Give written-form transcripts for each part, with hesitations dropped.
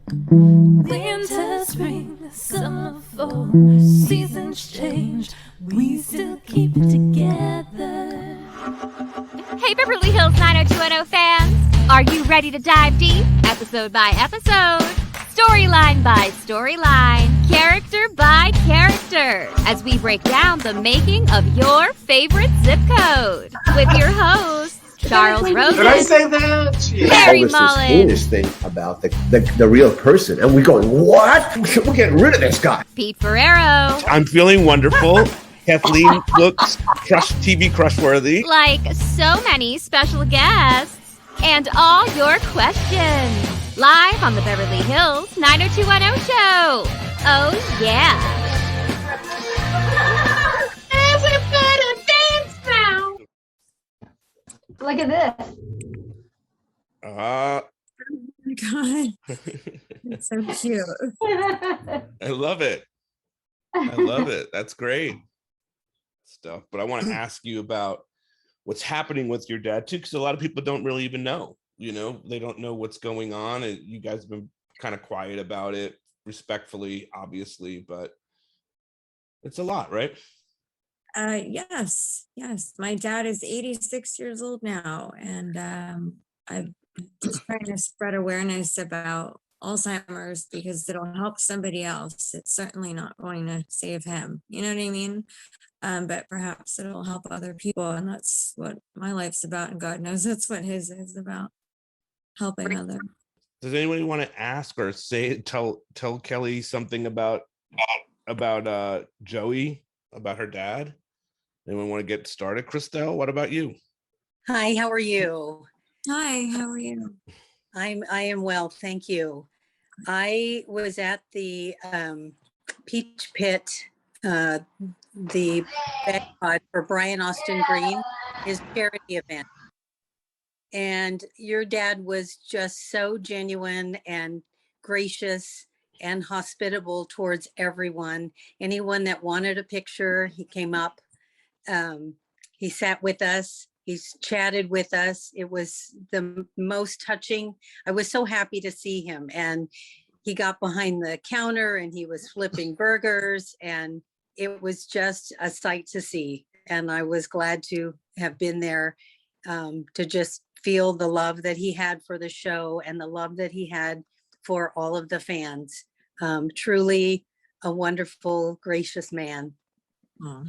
Winter, spring, summer, fall, seasons change, we still keep it together. Hey, Beverly Hills 90210 fans! Are you ready to dive deep, episode by episode, storyline by storyline, character by character, as we break down the making of your favorite zip code? With your hosts, Charles Rosen. Did I say that? They Harry told us this Mullen. heinous thing about the real person, and we go, what? We're getting rid of this guy. Pete Ferrero. I'm feeling wonderful. Kathleen looks TV crush-worthy. Like so many special guests. And all your questions. Live on the Beverly Hills 90210 show. Oh, yeah. Everybody dance now. Look at this. Uh, Oh my God. It's so cute. I love it. I love it. That's great stuff. But I want to ask you about what's happening with your dad too, because a lot of people don't really even know. You know, they don't know what's going on, and you guys have been kind of quiet about it, respectfully, obviously, but it's a lot, right? Yes. My dad is 86 years old now, and I'm just trying to spread awareness about Alzheimer's because it'll help somebody else. It's certainly not going to save him. You know what I mean? But perhaps it'll help other people, and that's what my life's about. And God knows that's what his is about, helping others. Does anybody want to ask or tell Kelly something about Joey, about her dad? Anyone want to get started? Christelle, what about you? Hi, how are you? Hi, how are you? I am well, thank you. I was at the Peach Pit, the bag for Brian Austin Green, his charity event. And your dad was just so genuine and gracious and hospitable towards everyone. Anyone that wanted a picture, he came up. He sat with us. He's chatted with us. It was the most touching. I was so happy to see him. And he got behind the counter and he was flipping burgers, and it was just a sight to see. And I was glad to have been there, to just feel the love that he had for the show and the love that he had for all of the fans. Truly a wonderful, gracious man. Oh,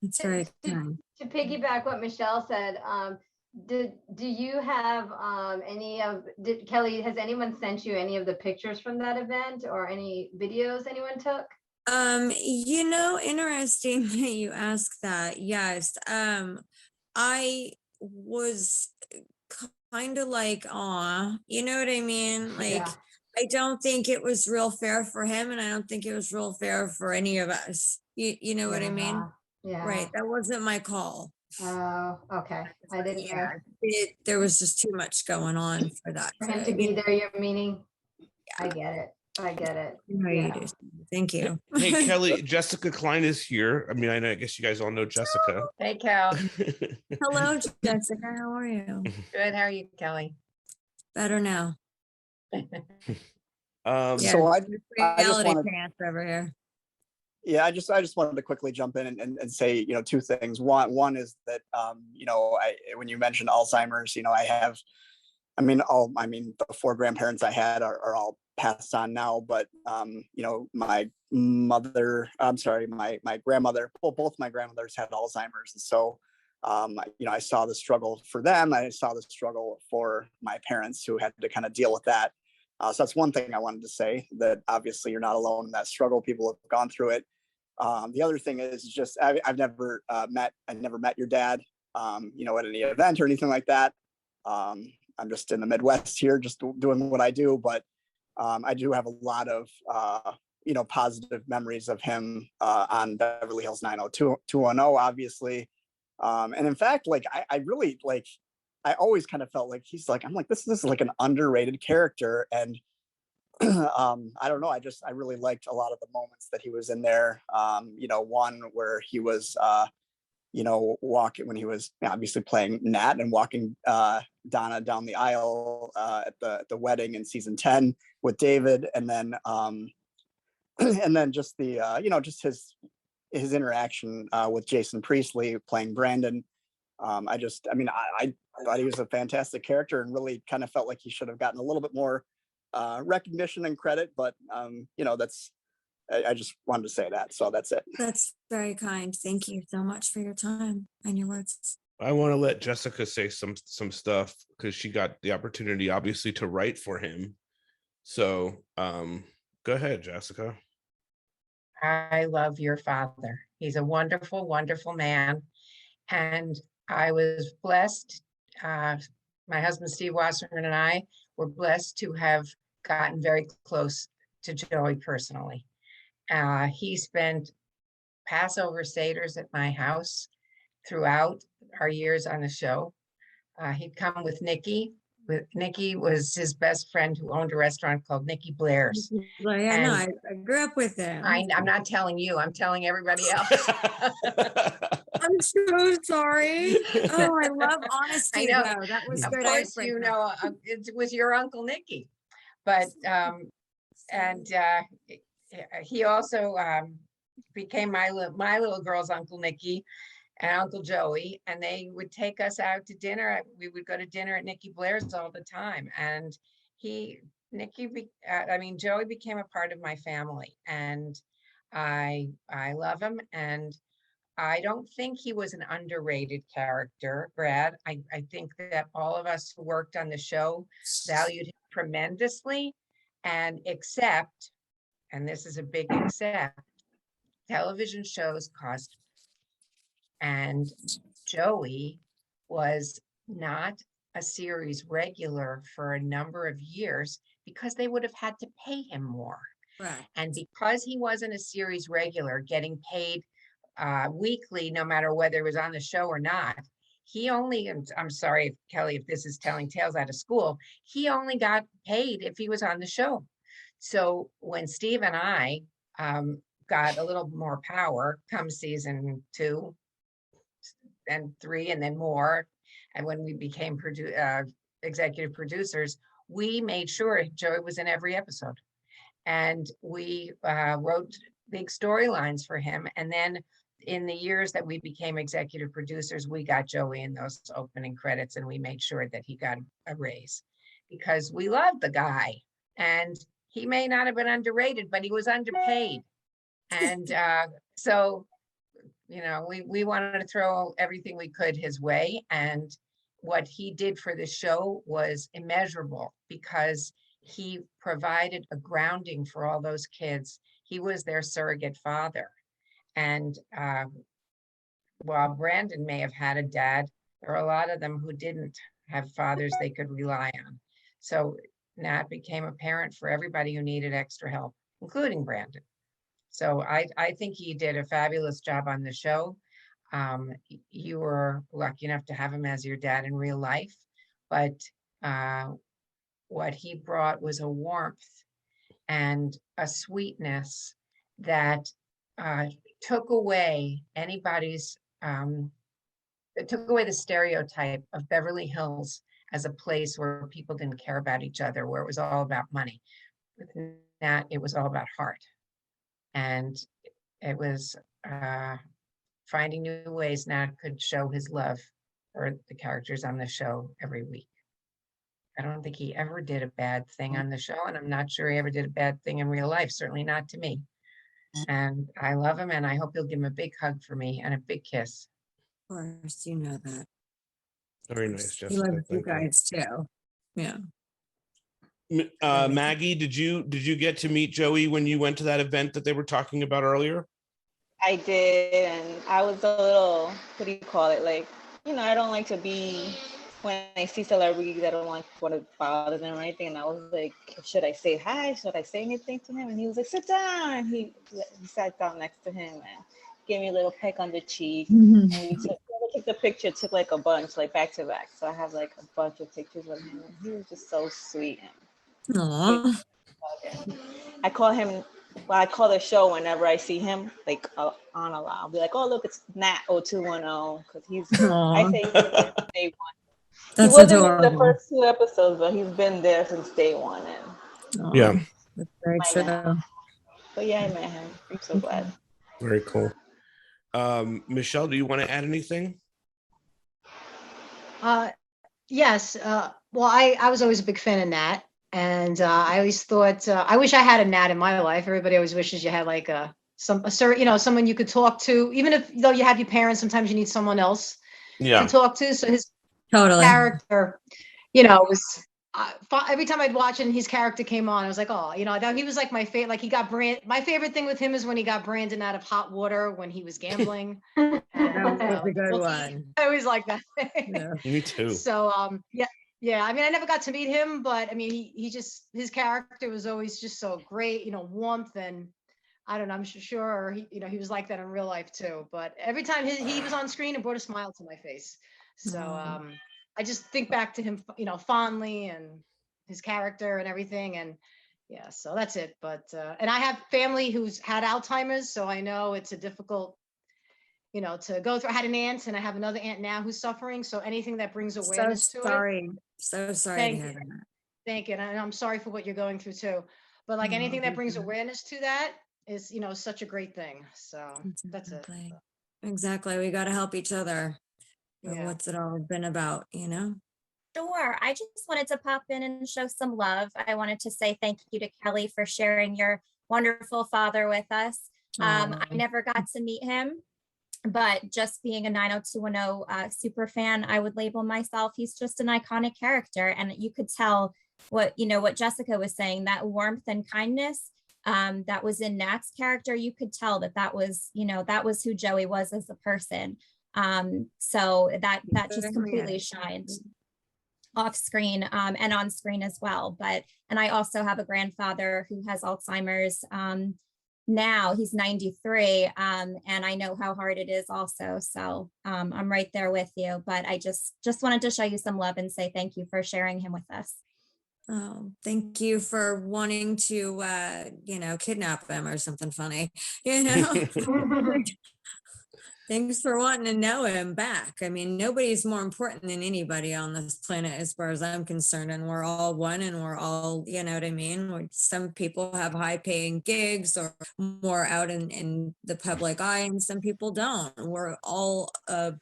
that's very kind. To piggyback what Michelle said, do you have Kelly, has anyone sent you any of the pictures from that event or any videos anyone took? Interesting that you ask that. Yes. I was kind of like, aw, you know what I mean? Like, Yeah. I don't think it was real fair for him, and I don't think it was real fair for any of us. You know what I mean? Yeah. Right. That wasn't my call. Oh, okay. I didn't know. There was just too much going on for that. For him to be there, you're meaning? I get it. No, you do. Thank you. Hey, Kelly, Jessica Klein is here. I mean, I guess you guys all know Jessica. Hey, Cal. Hello, Jessica. How are you? Good. How are you, Kelly? Better now. So I just wanted, pants over here. yeah, I just wanted to quickly jump in and say, two things. One is that, when you mentioned Alzheimer's, the 4 grandparents I had are all passed on now, but, my mother, my grandmother, both my grandmothers had Alzheimer's. And so, I saw the struggle for them. I saw the struggle for my parents who had to kind of deal with that. So that's one thing I wanted to say, that obviously you're not alone in that struggle. People have gone through it. The other thing is just, I've never met your dad, at any event or anything like that. I'm just in the Midwest here, just doing what I do, but I do have a lot of, positive memories of him on Beverly Hills 90210, obviously. And in fact, I really I always kind of felt like I'm like, this is like an underrated character. And I don't know. I really liked a lot of the moments that he was in there. One where he was walking when he was obviously playing Nat and walking Donna down the aisle at the wedding in season 10 with David, and then and then just the just his interaction with Jason Priestley playing Brandon. I thought he was a fantastic character and really kind of felt like he should have gotten a little bit more recognition and credit, but I just wanted to say that. So that's it. That's very kind. Thank you so much for your time and your words. I want to let Jessica say some stuff because she got the opportunity, obviously, to write for him. So go ahead, Jessica. I love your father. He's a wonderful, wonderful man. And I was blessed. My husband, Steve Wasserman, and I were blessed to have gotten very close to Joey personally. He spent Passover Seders at my house throughout our years on the show. He'd come with Nikki. Nikki was his best friend who owned a restaurant called Nikki Blair's. Well, yeah, no, I grew up with him. I'm not telling you, I'm telling everybody else. I'm so sorry. Oh, I love honesty. I know. Though. That was Of good. course, it was your Uncle Nicky, but he also became my little girl's Uncle Nicky and Uncle Joey, and they would take us out to dinner. We would go to dinner at Nikki Blair's all the time, and Joey became a part of my family, and I love him, and I don't think he was an underrated character, Brad. I think that all of us who worked on the show valued him tremendously, and this is a big except, television shows cost. And Joey was not a series regular for a number of years because they would have had to pay him more. Right. And because he wasn't a series regular, getting paid weekly, no matter whether it was on the show or not, I'm sorry, Kelly, if this is telling tales out of school, he only got paid if he was on the show. So when Steve and I got a little more power come season 2 and 3 and then more, and when we became executive producers, we made sure Joey was in every episode, and we wrote big storylines for him. And then in the years that we became executive producers, we got Joey in those opening credits, and we made sure that he got a raise because we loved the guy, and he may not have been underrated, but he was underpaid. And so we wanted to throw everything we could his way. And what he did for the show was immeasurable because he provided a grounding for all those kids. He was their surrogate father. And while Brandon may have had a dad, there are a lot of them who didn't have fathers they could rely on. So Nat became a parent for everybody who needed extra help, including Brandon. So I think he did a fabulous job on the show. You were lucky enough to have him as your dad in real life, but what he brought was a warmth and a sweetness that took away took away the stereotype of Beverly Hills as a place where people didn't care about each other, where it was all about money. With Nat, it was all about heart. And it was finding new ways Nat could show his love for the characters on the show every week. I don't think he ever did a bad thing on the show, and I'm not sure he ever did a bad thing in real life, certainly not to me. And I love him, and I hope you'll give him a big hug for me and a big kiss. Of course, you know that. Very nice, Jessica. He loves you guys too. Yeah. Maggie, did you get to meet Joey when you went to that event that they were talking about earlier? I did, and I was a little, what do you call it? Like, I don't like to be, when I see celebrities, I don't want to bother them or anything. And I was like, should I say hi? Should I say anything to him? And he was like, sit down. He sat down next to him and gave me a little peck on the cheek. And we took the picture, took like a bunch, like back to back. So I have like a bunch of pictures of him. And he was just so sweet. Aww. I call him, well, I call the show whenever I see him, like on a lot. I'll be like, oh, look, it's Nat 0210, because I Aw, say he's been there since day one. He that's wasn't in the adorable. first 2 episodes, but he's been there since day one. And Yeah, Aw, that's very I met him. true. But yeah, I met him. I'm so glad. very cool. Michelle, do you want to add anything? Yes. Well, I was always a big fan of Nat, and I always thought I wish I had a Nat in my life. Everybody always wishes you had like someone you could talk to, even if though you have your parents. Sometimes you need someone else to Yeah. talk to. So his Totally. character, was every time I'd watch it and his character came on, I was like, oh, that he was like my favorite. Like he got my favorite thing with him is when he got Brandon out of hot water when he was gambling. And, That was a good one. I always like that. Yeah. Me too. So yeah. I mean, I never got to meet him, but I mean, he just his character was always just so great, warmth, and I don't know. I'm sure he was like that in real life too. But every time he was on screen, it brought a smile to my face. So Aw. I just think back to him, fondly, and his character and everything. And yeah, so that's it. But and I have family who's had Alzheimer's, so I know it's a difficult, to go through. I had an aunt, and I have another aunt now who's suffering. So anything that brings So awareness to it. sorry. So sorry to Thank hear you. that. Thank you. And I'm sorry for what you're going through too. But like anything that brings awareness to that is, such a great thing. So that's it. Exactly. Exactly. We got to help each other. Yeah. What's it all been about, Sure. I just wanted to pop in and show some love. I wanted to say thank you to Kelly for sharing your wonderful father with us. I Aw. never got to meet him, but just being a 90210 super fan, I would label myself. He's just an iconic character, and you could tell what Jessica was saying, that warmth and kindness that was in Nat's character. You could tell that was who Joey was as a person. So that just completely shined off screen and on screen as well. And I also have a grandfather who has Alzheimer's. Now he's 93, and I know how hard it is also. So I'm right there with you, but I just wanted to show you some love and say thank you for sharing him with us. Oh, thank you for wanting to, kidnap him or something funny, Thanks for wanting to know him back. I mean, nobody's more important than anybody on this planet, as far as I'm concerned. And we're all one, and we're all, you know what I mean? Some people have high paying gigs or more out in the public eye, and some people don't. We're all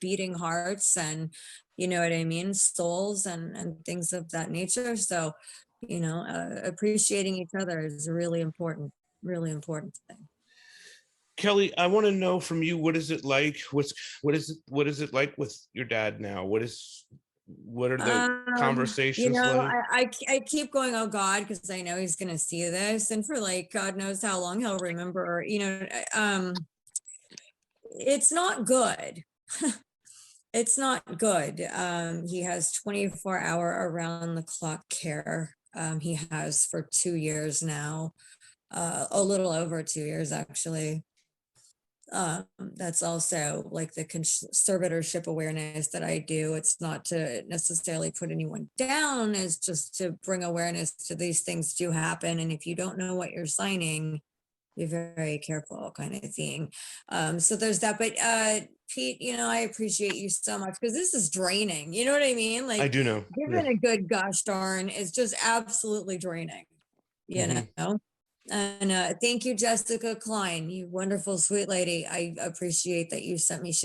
beating hearts and, you know what I mean? Souls and things of that nature. So, appreciating each other is a really important thing. Kelly, I want to know from you, what is it like? What is it like with your dad now? What are the conversations like? I keep going, oh God, because I know he's gonna see this, and for like God knows how long he'll remember. It's not good. It's not good. He has 24-hour around the clock care. He has for 2 years now, a little over 2 years actually. That's also like the conservatorship awareness that I do. It's not to necessarily put anyone down, it's just to bring awareness to these things do happen. And if you don't know what you're signing, be very careful, kind of thing. So there's that. But Pete, I appreciate you so much, because this is draining. You know what I mean? Like, I do know. giving a good gosh darn is just absolutely draining. Mhm. And thank you, Jessica Klein, you wonderful, sweet lady. I appreciate that she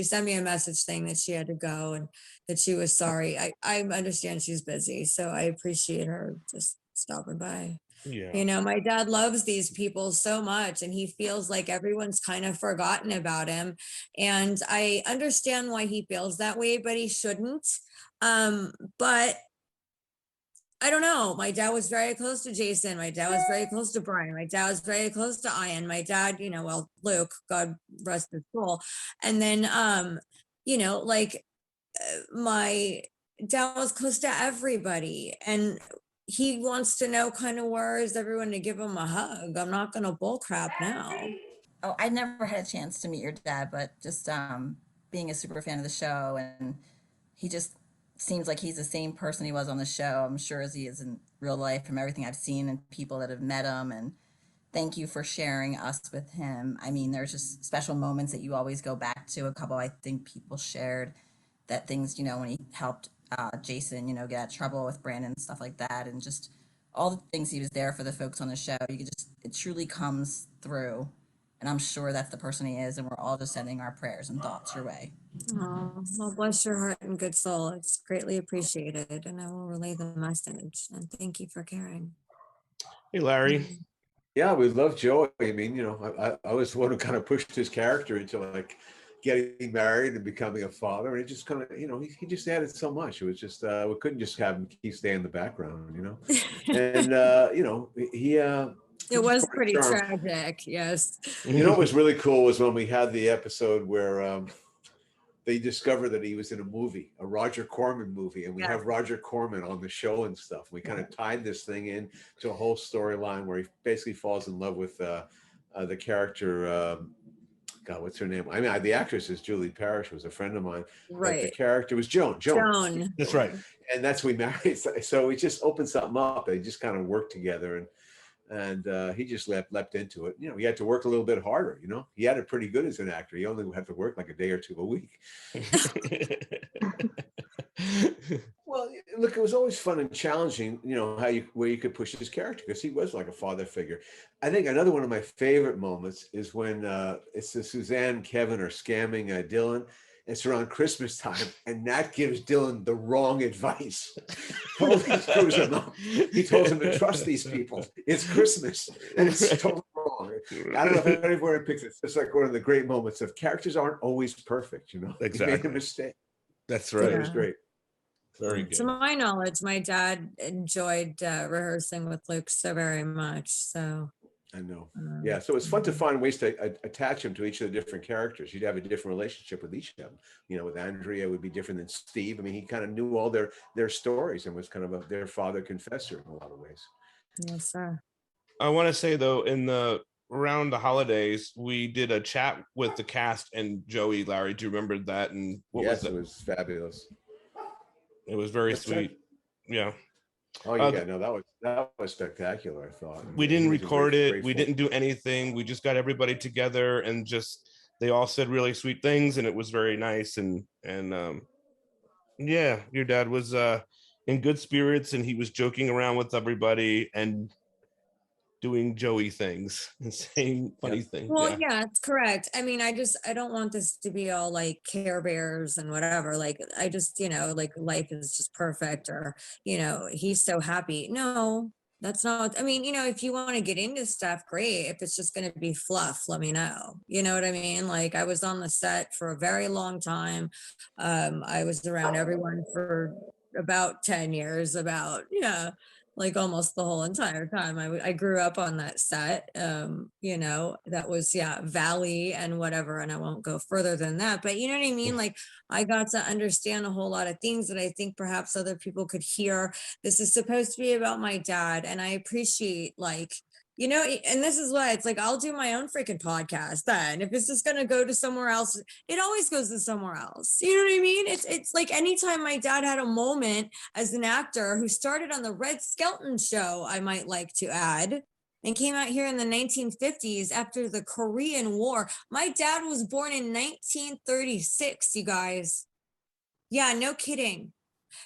sent me a message saying that she had to go and that she was sorry. I understand she's busy, so I appreciate her just stopping by. Yeah. My dad loves these people so much, and he feels like everyone's kind of forgotten about him. And I understand why he feels that way, but he shouldn't. But I don't know. My dad was very close to Jason. My dad was very close to Brian. My dad was very close to Ian. My dad, Luke, God rest his soul. And then, my dad was close to everybody. And he wants to know kind of where is everyone to give him a hug. I'm not going to bull crap now. Oh, I never had a chance to meet your dad, but just being a super fan of the show, and he just seems like he's the same person he was on the show, I'm sure, as he is in real life, from everything I've seen and people that have met him and thank you for sharing us with him. I mean, there's just special moments that you always go back to. A couple, I think people shared that things, when he helped Jason, get out of trouble with Brandon and stuff like that. And just all the things he was there for the folks on the show. It truly comes through. And I'm sure that's the person he is. And we're all just sending our prayers and thoughts your way. Oh, well, bless your heart and good soul. It's greatly appreciated, and I will relay the message. And thank you for caring. Hey, Larry. Yeah, we love Joey. I mean, I was the one who kind of pushed his character into like getting married and becoming a father, and it just kind of, he just added so much. It was just we couldn't just have him keep staying in the background, and he. It was pretty tragic, yes. What was really cool was when we had the episode where they discovered that he was in a movie, a Roger Corman movie, and we have Roger Corman on the show and stuff. We kind of tied this thing in to a whole storyline where he basically falls in love with the character. God, what's her name? I mean, the actress is Julie Parrish, was a friend of mine. Right. But the character was Joan. That's right. And that's we married. So we just opened something up. They just kind of worked together, and he just leapt into it. He had to work a little bit harder. He had it pretty good as an actor. He only had to work like a day or two a week. Well, look, it was always fun and challenging, where you could push his character, because he was like a father figure. I think another one of my favorite moments is when it's Suzanne and Kevin are scamming Dylan. It's around Christmas time, and Nat gives Dylan the wrong advice. Totally screws him up. He told him to trust these people. It's Christmas, and it's totally wrong. I don't know if anywhere picks it. It's just like one of the great moments of characters aren't always perfect. Exactly. He made a mistake. That's right. It was great. Very good. To my knowledge, my dad enjoyed rehearsing with Luke so very much. So I know. Yeah. So it's fun to find ways to attach him to each of the different characters. You'd have a different relationship with each of them. With Andrea, it would be different than Steve. I mean, he kind of knew all their stories and was kind of their father confessor in a lot of ways. Yes, sir. I want to say though, around the holidays, we did a chat with the cast and Joey. Larry, do you remember that? And yes, it was fabulous. It was very sweet. Yeah. Oh yeah, no, that was spectacular. I thought we didn't record it. We didn't do anything. We just got everybody together and they all said really sweet things, and it was very nice. And yeah, your dad was in good spirits, and he was joking around with everybody and doing Joey things and saying funny things. Well, yeah, it's correct. I mean, I don't want this to be all like Care Bears and whatever. Like, I just, like life is just perfect, or, he's so happy. No, that's not, I mean, if you want to get into stuff, great. If it's just going to be fluff, let me know. You know what I mean? Like, I was on the set for a very long time. I was around everyone for about 10 years, like almost the whole entire time. I grew up on that set. That was Valley and whatever, and I won't go further than that, but you know what I mean? Like, I got to understand a whole lot of things that I think perhaps other people could hear. This is supposed to be about my dad, and I appreciate and this is why it's like, I'll do my own freaking podcast then. If it's just going to go to somewhere else, it always goes to somewhere else. You know what I mean? It's like anytime my dad had a moment as an actor who started on the Red Skelton show, I might like to add, and came out here in the 1950s after the Korean War. My dad was born in 1936, you guys. Yeah, no kidding.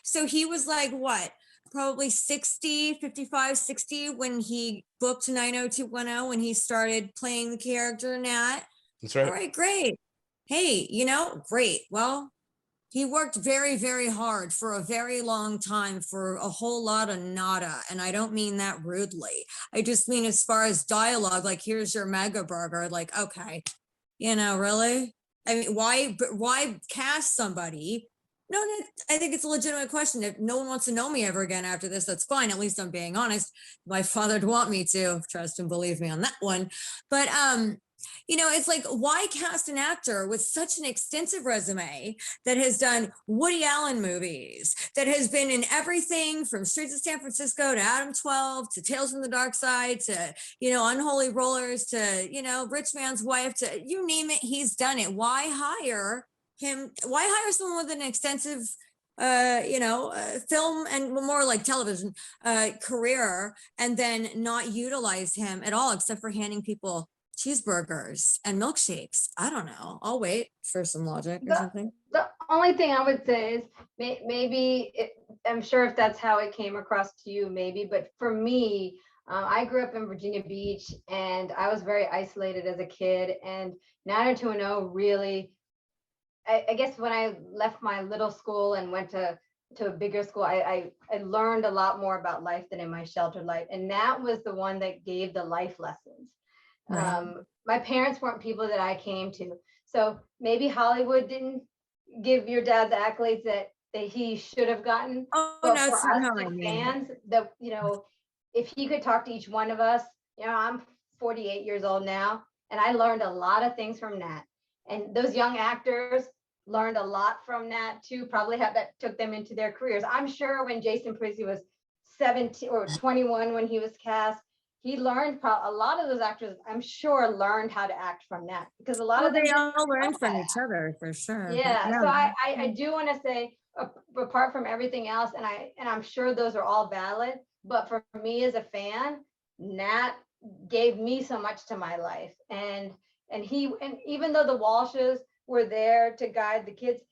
So he was like, what? Probably 55, 60 when he booked 90210, when he started playing the character Nat. That's right. All right, great. Hey, great. Well, he worked very, very hard for a very long time for a whole lot of nada. And I don't mean that rudely. I just mean as far as dialogue, like, here's your mega burger. Like, okay, really? I mean, why cast somebody? No, I think it's a legitimate question. If no one wants to know me ever again after this, that's fine. At least I'm being honest. My father'd want me to. Trust and believe me on that one. But, it's like, why cast an actor with such an extensive resume that has done Woody Allen movies, that has been in everything from Streets of San Francisco to Adam 12 to Tales from the Dark Side to, Unholy Rollers to, Rich Man's Wife to, you name it, he's done it. Why hire someone with an extensive film and more like television career, and then not utilize him at all, except for handing people cheeseburgers and milkshakes. I don't know. I'll wait for some logic or something. The only thing I would say is maybe I'm sure if that's how it came across to you, maybe, but for me, I grew up in Virginia Beach and I was very isolated as a kid, and 90210 really, I guess when I left my little school and went to a bigger school, I learned a lot more about life than in my sheltered life. And that was the one that gave the life lessons. Right. My parents weren't people that I came to. So maybe Hollywood didn't give your dad the accolades that he should have gotten. Oh, But no, for it's not us, how the I mean it. fans, that, if he could talk to each one of us, I'm 48 years old now, and I learned a lot of things from Nat. And those young actors learned a lot from Nat too, probably that took them into their careers. I'm sure when Jason Parisi was 17 or 21 when he was cast, he learned a lot of those actors, I'm sure, learned how to act from Nat, because a lot of them They didn't all know learn from that. each other for sure. Yeah, No. so I do want to say, apart from everything else, and I'm sure those are all valid, but for me as a fan, Nat gave me so much to my life, and even though the Walshes were there to guide the kids,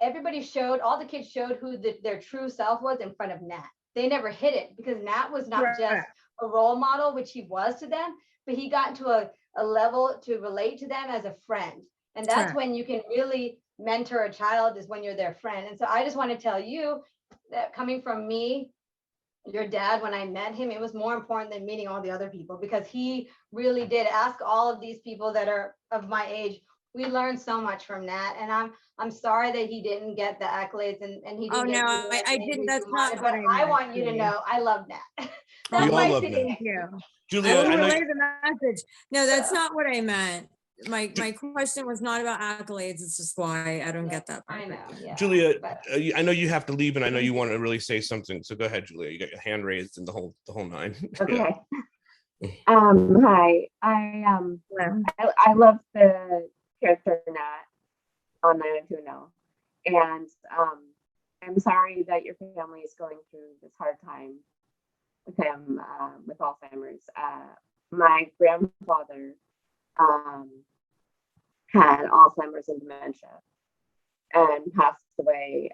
all the kids showed who their true self was in front of Nat. They never hid it, because Nat was not just a role model, which he was to them, but he got to a level to relate to them as a friend. And that's when you can really mentor a child, is when you're their friend. And so I just want to tell you that, coming from me, your dad, when I met him, it was more important than meeting all the other people, because he really did ask all of these people that are of my age. We learned so much from Nat, and I'm sorry that he didn't get the accolades and he didn't get no, I didn't. That's not what I want you to know I love Nat. We all love Nat. Thank you. Julia, I will I know relay the message. No, that's not what I meant. My question was not about accolades. It's just why I don't get that. I know. Yeah. Julia, I know you have to leave, and I know you want to really say something. So go ahead, Julia. You got your hand raised and the whole nine. Okay. Hi. I love the character Nat on 90210, and I'm sorry that your family is going through this hard time with him with Alzheimer's. My grandfather had Alzheimer's and dementia and passed away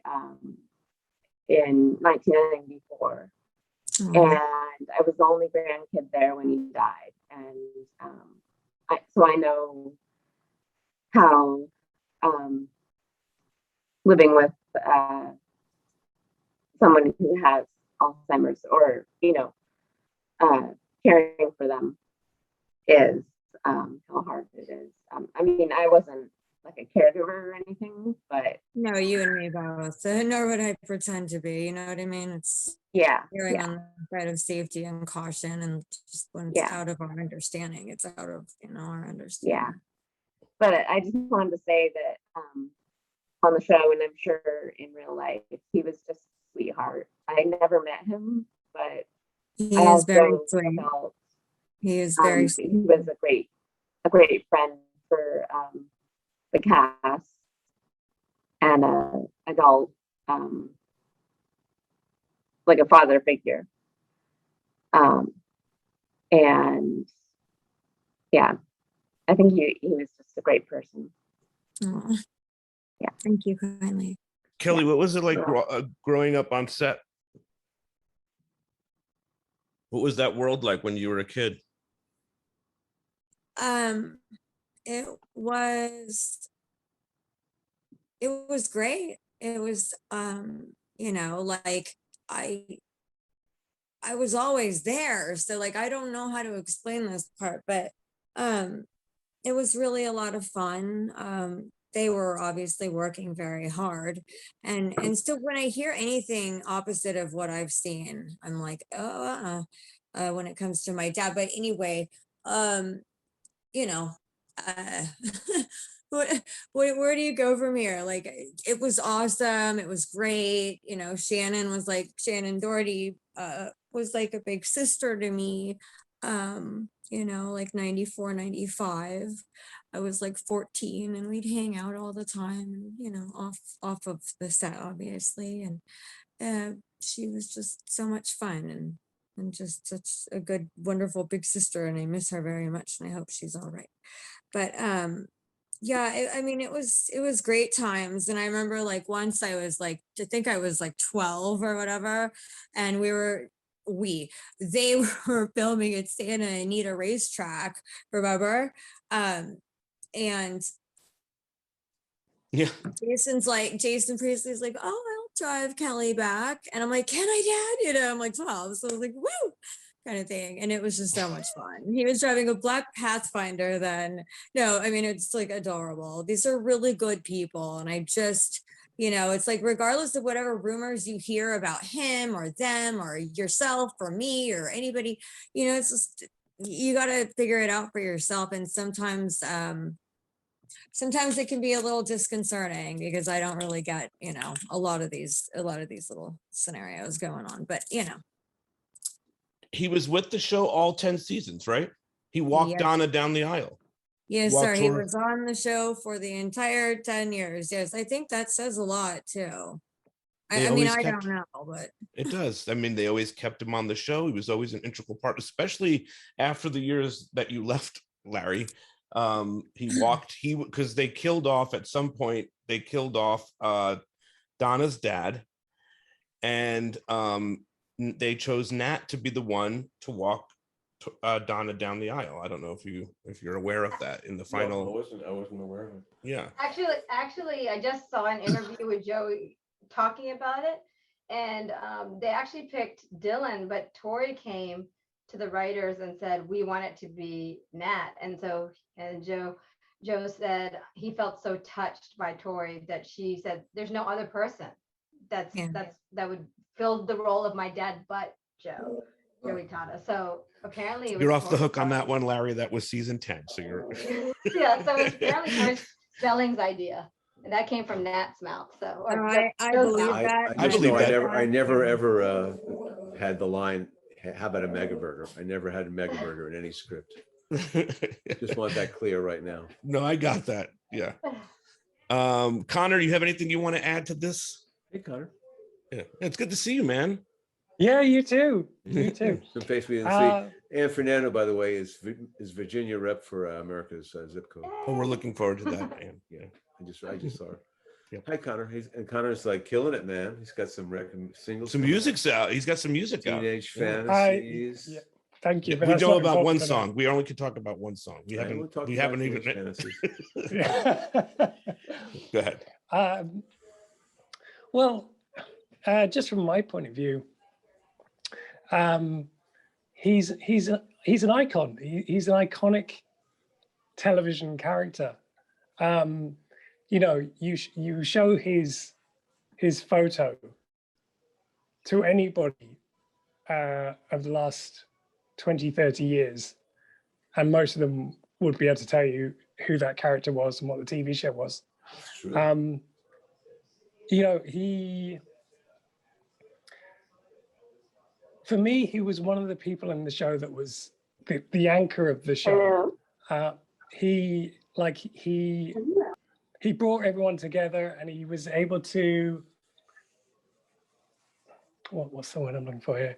in 1994. And I was the only grandkid there when he died. And so I know how living with someone who has Alzheimer's, or, caring for them is, how hard it is. I mean, I wasn't like a caregiver or anything, but no, you and me both. Nor would I pretend to be. You know what I mean? It's erring on the side of safety and caution, and just when it's out of our understanding, it's out of our understanding. Yeah, but I just wanted to say that on the show, and I'm sure in real life, he was just a sweetheart. I never met him, but he is very sweet. He is very sweet. He was a great friend for the cast and adult, like a father figure. And yeah, I think he was just a great person. Oh, yeah. Thank you kindly. Kelly, what was it like growing up on set? What was that world like when you were a kid? It was great. It was, like I was always there. So like, I don't know how to explain this part, but it was really a lot of fun. They were obviously working very hard, and still when I hear anything opposite of what I've seen, I'm like, when it comes to my dad. But anyway, where do you go from here? Like, it was awesome. It was great. Shannon Doherty was like a big sister to me. you know, like 94, 95. I was like 14 and we'd hang out all the time and, you know, off of the set, obviously. And she was just so much fun and just such a good, wonderful big sister. And I miss her very much and I hope she's all right. But yeah, I mean, it was great times. And I remember like once I was like, I think I was like 12 or whatever. And they were filming at Santa Anita racetrack, remember? And Yeah. Jason Priestley's like, oh, I'll drive Kelly back. And I'm like, can I, Dad? You know, I'm like 12. So I was like, woo, kind of thing. And it was just so much fun. He was driving a black Pathfinder then. No, I mean, it's like adorable. These are really good people. And I just, you know, it's like, regardless of whatever rumors you hear about him or them or yourself or me or anybody, you know, it's just, you got to figure it out for yourself. And sometimes it can be a little disconcerting because I don't really get, you know, a lot of these little scenarios going on, but you know. He was with the show all 10 seasons, right? He walked Yes. Donna down the aisle. Yes, Walked sir. He her- was on the show for the entire 10 years. Yes, I think that says a lot too. They I mean, always I kept- don't know, but It does. I mean, they always kept him on the show. He was always an integral part, especially after the years that you left, Larry. Because they killed off at some point, they killed off Donna's dad, and they chose Nat to be the one to walk Donna down the aisle. I don't know if you're aware of that in the final. No, I wasn't aware of it. Yeah. Actually, I just saw an interview with Joey talking about it, and they actually picked Dylan, but Tori came to the writers and said, we want it to be Nat. And Joe said he felt so touched by Tori that she said, there's no other person that would fill the role of my dad but Joey Tata. So apparently You're off the hook on that one, Larry. That was season 10. So you're yeah, so it's apparently Chris Spelling's idea. And that came from Nat's mouth. So I believe that. I believe that. I never ever had the line, how about a mega burger? I never had a mega burger in any script. Just want that clear right now. No, I got that. Yeah. Connor, you have anything you want to add to this? Hey, Connor. Yeah, it's good to see you, man. Yeah, you too. You too. Some face we didn't see. Ann Fernando, by the way, is Virginia rep for America's zip code. Oh, we're looking forward to that, man. Yeah, I just saw her. Yep. Hi, Connor. Connor's like killing it, man. He's got some singles. Some music's out. He's got some music out. Teenage Fantasies. Yeah, thank you. We know about one song. We only can talk about one song. We haven't even. Go ahead. Well, just from my point of view, he's an icon. He's an iconic television character. You know, you show his photo to anybody of the last 20, 30 years, and most of them would be able to tell you who that character was and what the TV show was. You know, for me, he was one of the people in the show that was the anchor of the show. He brought everyone together, and he was able to, what's the word I'm looking for here?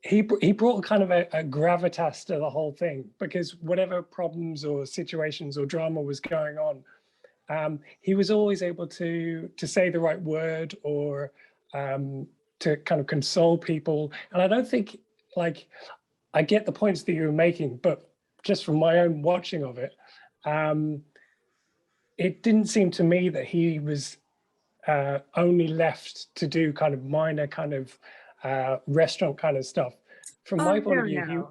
He brought kind of a gravitas to the whole thing, because whatever problems or situations or drama was going on, he was always able to say the right word or to kind of console people. And I don't think, like, I get the points that you were making, but just from my own watching of it, it didn't seem to me that he was only left to do kind of minor kind of restaurant kind of stuff. From my point of view,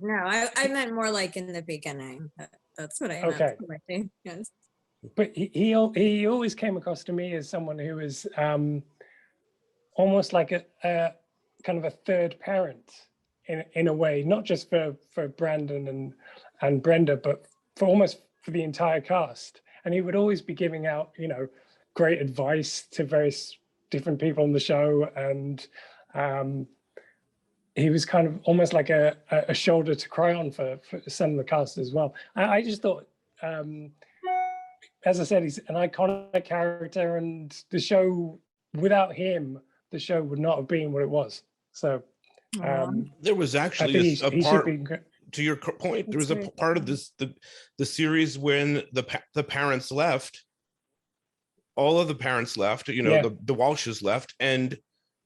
I meant more like in the beginning. That's what I meant. Okay. Yes. But he always came across to me as someone who was almost like a kind of a third parent in a way, not just for Brandon and Brenda, but for almost for the entire cast. And he would always be giving out, you know, great advice to various different people on the show, and he was kind of almost like a shoulder to cry on for some of the cast as well. I just thought, as I said, he's an iconic character, and the show, without him, the show would not have been what it was. So there was actually a part, to your point, there was a part of this, the series when the parents left, all of the parents left, you know, the Walshes left, and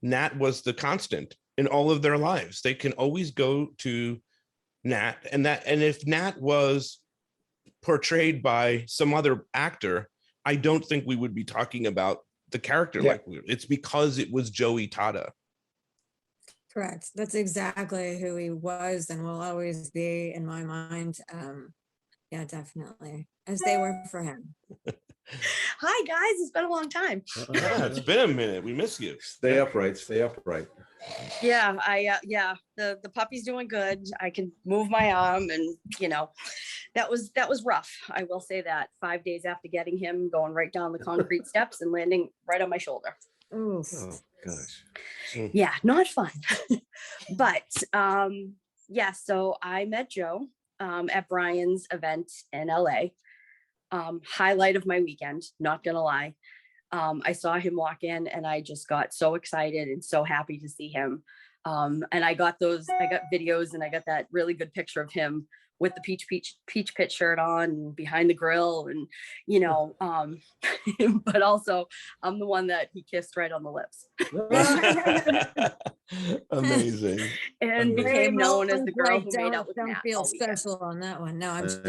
Nat was the constant in all of their lives. They can always go to Nat, and if Nat was portrayed by some other actor, I don't think we would be talking about the character like it's because it was Joey Tata. Correct. That's exactly who he was and will always be in my mind. Yeah, definitely, as they were for him. Hi guys, it's been a long time. Yeah, it's been a minute. We miss you. Stay upright. Stay upright. Yeah, the puppy's doing good. I can move my arm, and you know, that was rough. I will say that. 5 days after getting him, going right down the concrete steps and landing right on my shoulder. Oh gosh. Yeah, not fun. But yeah, so I met Joe at Brian's event in LA. Highlight of my weekend, not gonna lie. I saw him walk in and I just got so excited and so happy to see him. And I got videos, and I got that really good picture of him with the peach pit shirt on behind the grill, and you know, but also I'm the one that he kissed right on the lips. Amazing. And became known as the girl who made out with Don't Nat feel all weekend. special on that one. No, I'm just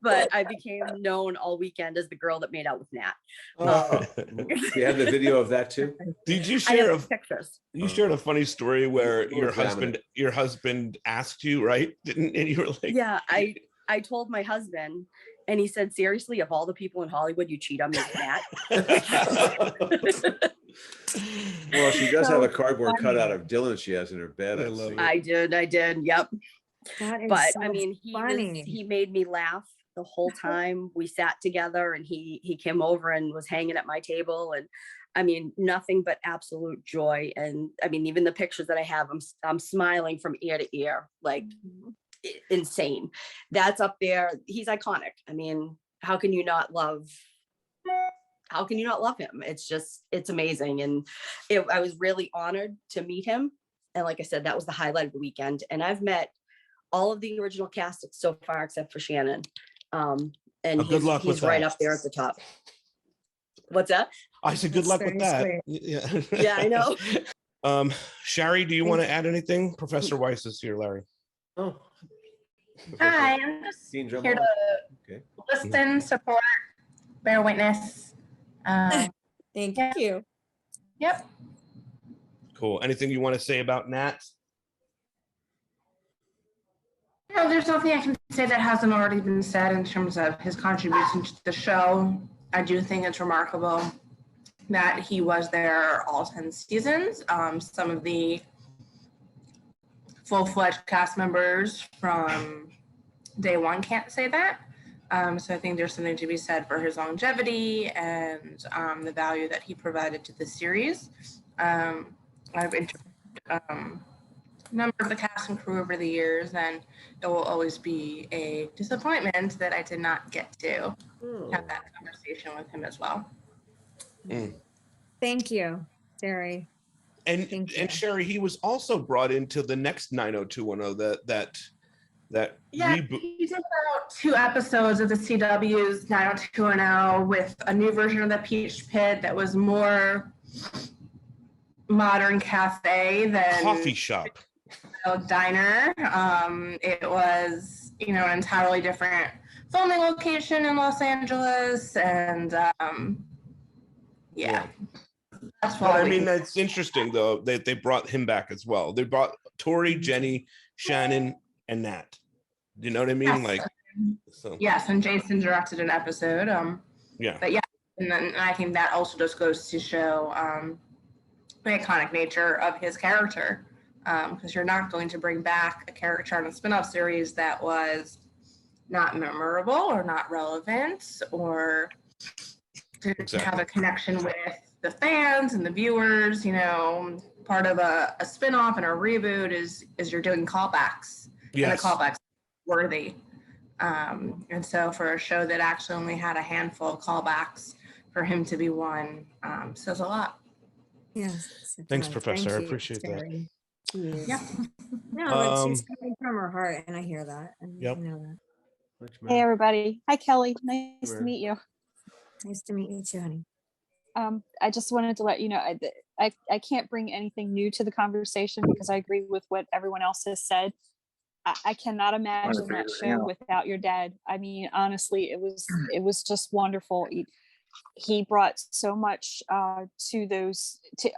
But I became known all weekend as the girl that made out with Nat. You had the video of that too? Did you share pictures? You shared a funny story where your husband asked you, right? And you were like, yeah, I told my husband, and he said, seriously, of all the people in Hollywood, you cheat on me with Nat? Well, she does have a cardboard cutout of Dylan she has in her bed. I did. Yep. But so I mean, he made me laugh the whole time we sat together, and he came over and was hanging at my table, and I mean, nothing but absolute joy. And I mean, even the pictures that I have, I'm smiling from ear to ear, like insane. That's up there. He's iconic. I mean, how can you not love him? It's amazing. And I was really honored to meet him. And like I said, that was the highlight of the weekend. And I've met all of the original cast so far, except for Shannon. And he's right up there at the top. What's that? I said, good luck with that. Yeah. Yeah, I know. Shari, do you want to add anything? Professor Weiss is here, Larry. Oh. Hi, I'm just here to listen, support, bear witness. Thank you. Yep. Cool. Anything you want to say about Nat? No, there's nothing I can say that hasn't already been said in terms of his contribution to the show. I do think it's remarkable that he was there all 10 seasons. Some of the full-fledged cast members from day one can't say that. So I think there's something to be said for his longevity and the value that he provided to the series. I've interviewed a number of the cast and crew over the years, and it will always be a disappointment that I did not get to have that conversation with him as well. Thank you, Sherry. And Sherry, he was also brought into the next 90210 that yeah, reboot. He did about 2 episodes of the CW's 90210 with a new version of the Peach Pit that was more modern cafe than coffee shop. Diner. It was, an entirely different filming location in Los Angeles, and yeah. That's what I mean. That's interesting, though. They brought him back as well. They brought Tori, Jenny, Shannon, and Nat. You know what I mean? Yes. Yes, and Jason directed an episode. Yeah. But yeah, and then I think that also just goes to show the iconic nature of his character. Because you're not going to bring back a character on a spin-off series that was not memorable or not relevant or didn't have a connection with the fans and the viewers. part of a spin-off and a reboot is you're doing callbacks, and the Yes. callbacks worthy. And so for a show that actually only had a handful of callbacks, for him to be one says a lot. Yes. it Thanks, does. Professor. Thank I you, appreciate that. Terry. Yes. Yeah. No, but she's coming from her heart, and I hear that. And Yep. I know that. Hey, everybody. Hi, Kelly. Nice to Mary. meet you. Nice to meet you too, honey. I just wanted to let you know, I can't bring anything new to the conversation because I agree with what everyone else has said. I cannot imagine that show without your dad. I mean, honestly, it was just wonderful. He brought so much to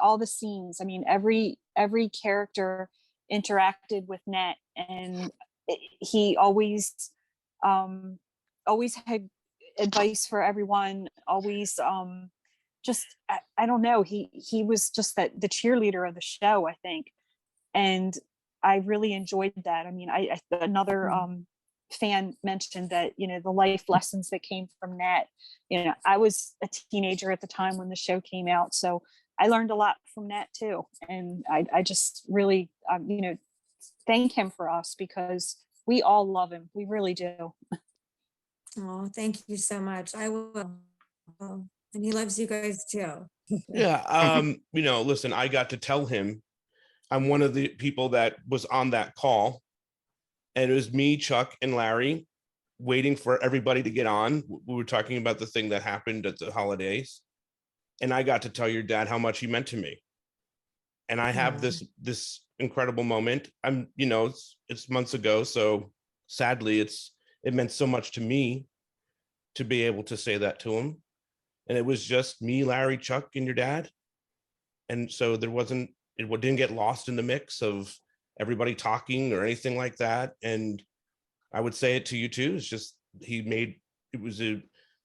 all the scenes. I mean, every character interacted with Nat, and he always had advice for everyone. Always, just I don't know. He was just the cheerleader of the show, I think, and I really enjoyed that. I mean, another fan mentioned that, the life lessons that came from Nat. I was a teenager at the time when the show came out, so I learned a lot from Nat too. And I just really, thank him for us, because we all love him. We really do. Oh, thank you so much. I will. And he loves you guys too. Yeah. Listen, I got to tell him I'm one of the people that was on that call, and it was me, Chuck, and Larry waiting for everybody to get on. We were talking about the thing that happened at the holidays, and I got to tell your dad how much he meant to me. And I have this incredible moment. It's months ago, so sadly it meant so much to me to be able to say that to him. And it was just me, Larry, Chuck, and your dad. And so it didn't get lost in the mix of everybody talking or anything like that. And I would say it to you too. It's just, it was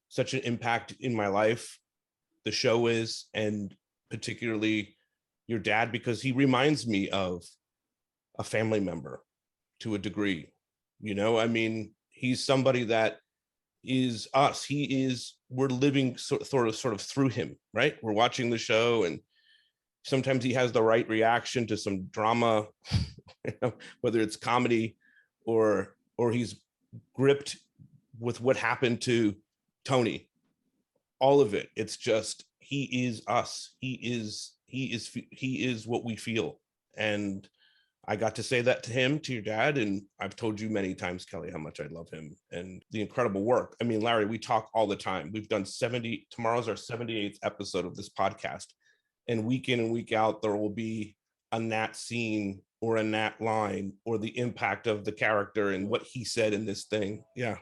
such an impact in my life. The show is, and particularly your dad, because he reminds me of a family member to a degree. I mean, he's somebody that is us. We're living sort of through him, right? We're watching the show, and sometimes he has the right reaction to some drama, whether it's comedy or he's gripped with what happened to Tony. All of it. It's just, he is us. He is what we feel. And I got to say that to him, to your dad. And I've told you many times, Kelly, how much I love him and the incredible work. I mean, Larry, we talk all the time. We've done tomorrow's our 78th episode of this podcast. And week in and week out, there will be a Nat scene or a Nat line or the impact of the character and what he said in this thing. Yeah.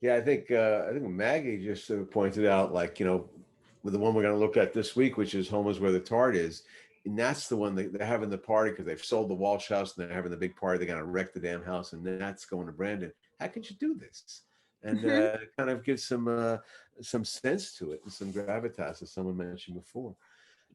Yeah, I think Maggie just sort of pointed out, like, with the one we're going to look at this week, which is Home is Where the Tart Is. And that's the one that they're having the party because they've sold the Walsh house and they're having the big party. They're going to wreck the damn house. And that's going to Brandon. How could you do this? And kind of give some sense to it and some gravitas, as someone mentioned before.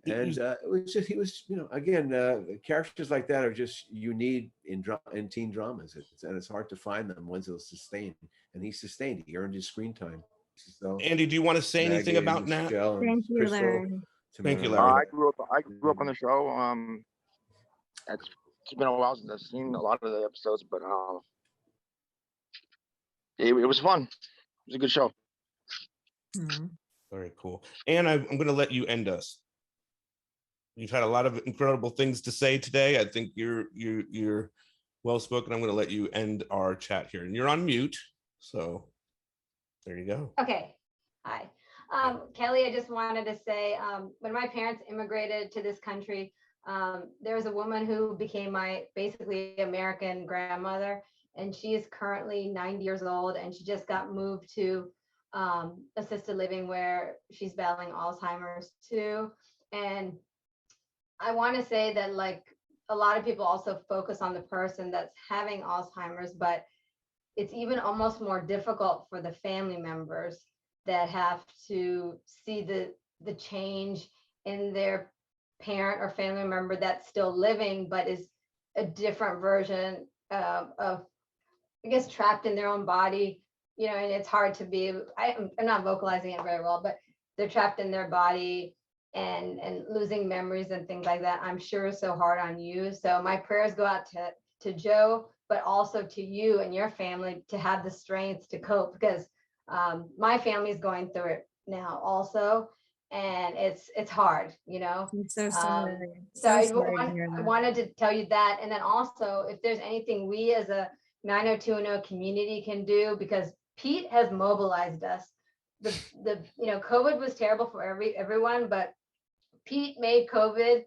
And it was just, he was, again, characters like that are just, you need in teen dramas. And it's hard to find them, ones that'll sustain. And he sustained. He earned his screen time. So, Andy, do you want to say anything about Nat? Thank you, Larry. Thank you, Larry. I grew up on the show. It's been a while since I've seen a lot of the episodes, but it was fun. It was a good show. Very cool. And I'm going to let you end us. You've had a lot of incredible things to say today. I think you're well spoken. I'm going to let you end our chat here, and you're on mute. So there you go. Okay. Hi. Kelly, I just wanted to say, when my parents immigrated to this country, there was a woman who became my basically American grandmother, and she is currently 90 years old, and she just got moved to assisted living where she's battling Alzheimer's too. And I want to say that, like, a lot of people also focus on the person that's having Alzheimer's, but it's even almost more difficult for the family members that have to see the change in their parent or family member that's still living, but is a different version of, I guess, trapped in their own body, and it's hard to be, I'm not vocalizing it very well, but they're trapped in their body and losing memories and things like that, I'm sure is so hard on you. So my prayers go out to Joe, but also to you and your family to have the strength to cope, because my family is going through it now also, and it's hard, you know. I'm so sorry. So So sorry to hear I that. wanted to tell you that, and then also if there's anything we as a 90210 community can do, because Pete has mobilized us. The COVID was terrible for everyone, but Pete made COVID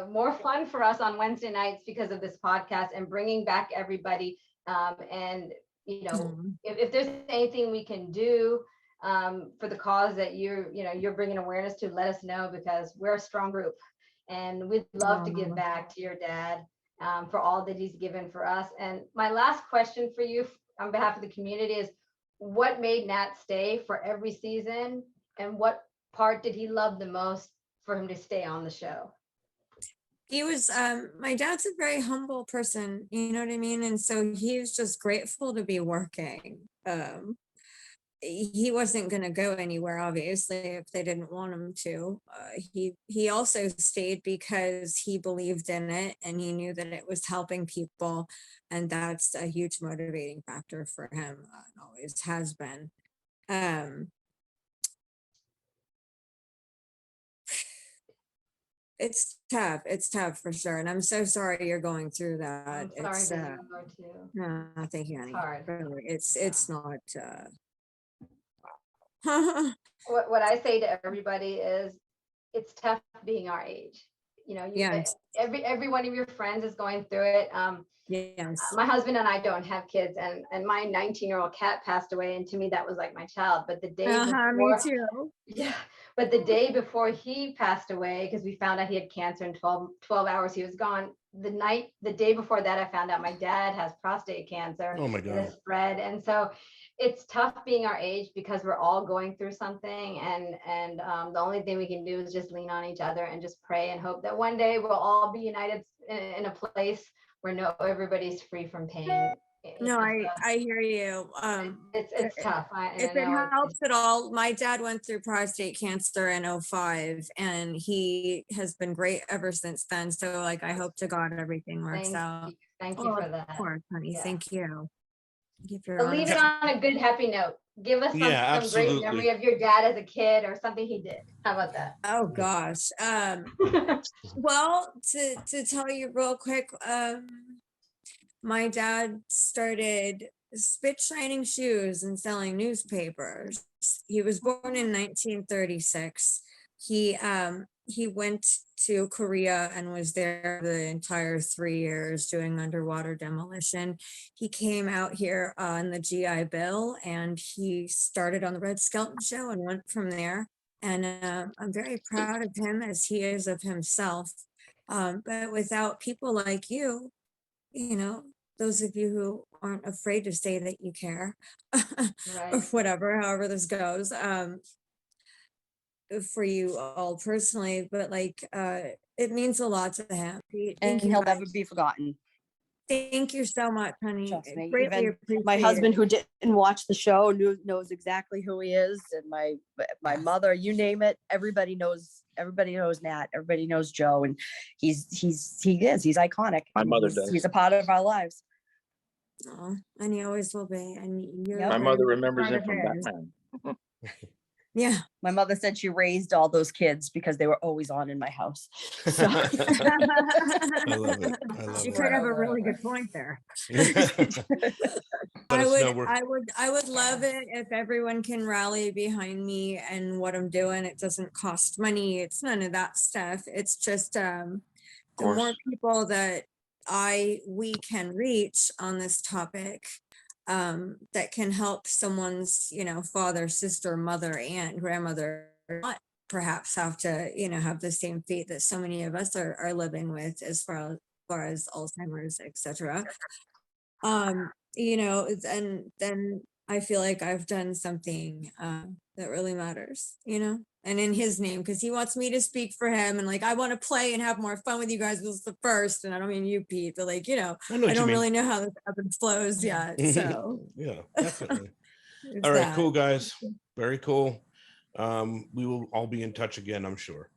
more fun for us on Wednesday nights because of this podcast and bringing back everybody. And if there's anything we can do for the cause that you're bringing awareness to, let us know, because we're a strong group and we'd love to give back to your dad for all that he's given for us. And my last question for you on behalf of the community is, what made Nat stay for every season, and what part did he love the most for him to stay on the show? He was my dad's a very humble person, you know what I mean? And so he was just grateful to be working. He wasn't going to go anywhere, obviously, if they didn't want him to. He also stayed because he believed in it and he knew that it was helping people, and that's a huge motivating factor for him. It always has been. It's tough for sure, and I'm so sorry you're going through that. I'm sorry It's that you are too. no, thank you, honey. It's hard. Really, it's not What I say to everybody is, it's tough being our age. Yes. Every one of your friends is going through it. Yes. My husband and I don't have kids, and my 19-year-old cat passed away, and to me that was like my child. But the day me before, too. yeah, but the day before he passed away, because we found out he had cancer in 12 hours he was gone. The day before that, I found out my dad has prostate cancer. Oh my and God. it's spread. And so it's tough being our age, because we're all going through something, and the only thing we can do is just lean on each other and just pray and hope that one day we'll all be united in a place where everybody's free from pain. No, I hear you. It's tough. If it helps at all, my dad went through prostate cancer in 2005, and he has been great ever since then. So like, I hope to God everything works out. Thank you for that. Of course, honey. Yeah. Thank you. But leave it on a good, happy note. Give us some great absolutely. memory of your dad as a kid, or something he did. How about that? Oh gosh. Well, to tell you real quick, my dad started spit shining shoes and selling newspapers. He was born in 1936. He went to Korea and was there the entire 3 years doing underwater demolition. He came out here on the GI Bill, and he started on the Red Skelton show and went from there. And I'm very proud of him, as he is of himself. But without people like you, those of you who aren't afraid to say that you care, or whatever, however this goes, for you all personally, but it means a lot to him. And he'll never be forgotten. Thank you so much, honey. Trust me. Greatly Even appreciate my husband, it. who didn't watch the show, knows exactly who he is, and my mother, you name it, everybody knows Nat, everybody knows Joe, and he's iconic. My mother does. He's a part of our lives. Oh, and he always will be. And My mother remembers it from Batman. Yeah. My mother said she raised all those kids because they were always on in my house. So. I love it. She could have a really good point there. I would love it if everyone can rally behind me and what I'm doing. It doesn't cost money. It's none of that stuff. It's just the more people that we can reach on this topic, that can help someone's, father, sister, mother, aunt, grandmother, not perhaps have to, have the same fate that so many of us are living with, as far as Alzheimer's, etc. And then I feel like I've done something that really matters, and in his name, because he wants me to speak for him, and I want to play and have more fun with you guys. This is the first, and I don't mean you, Pete, but I don't really know how this ebbs and flows yet. So yeah, definitely. All right, cool guys. Very cool. We will all be in touch again, I'm sure.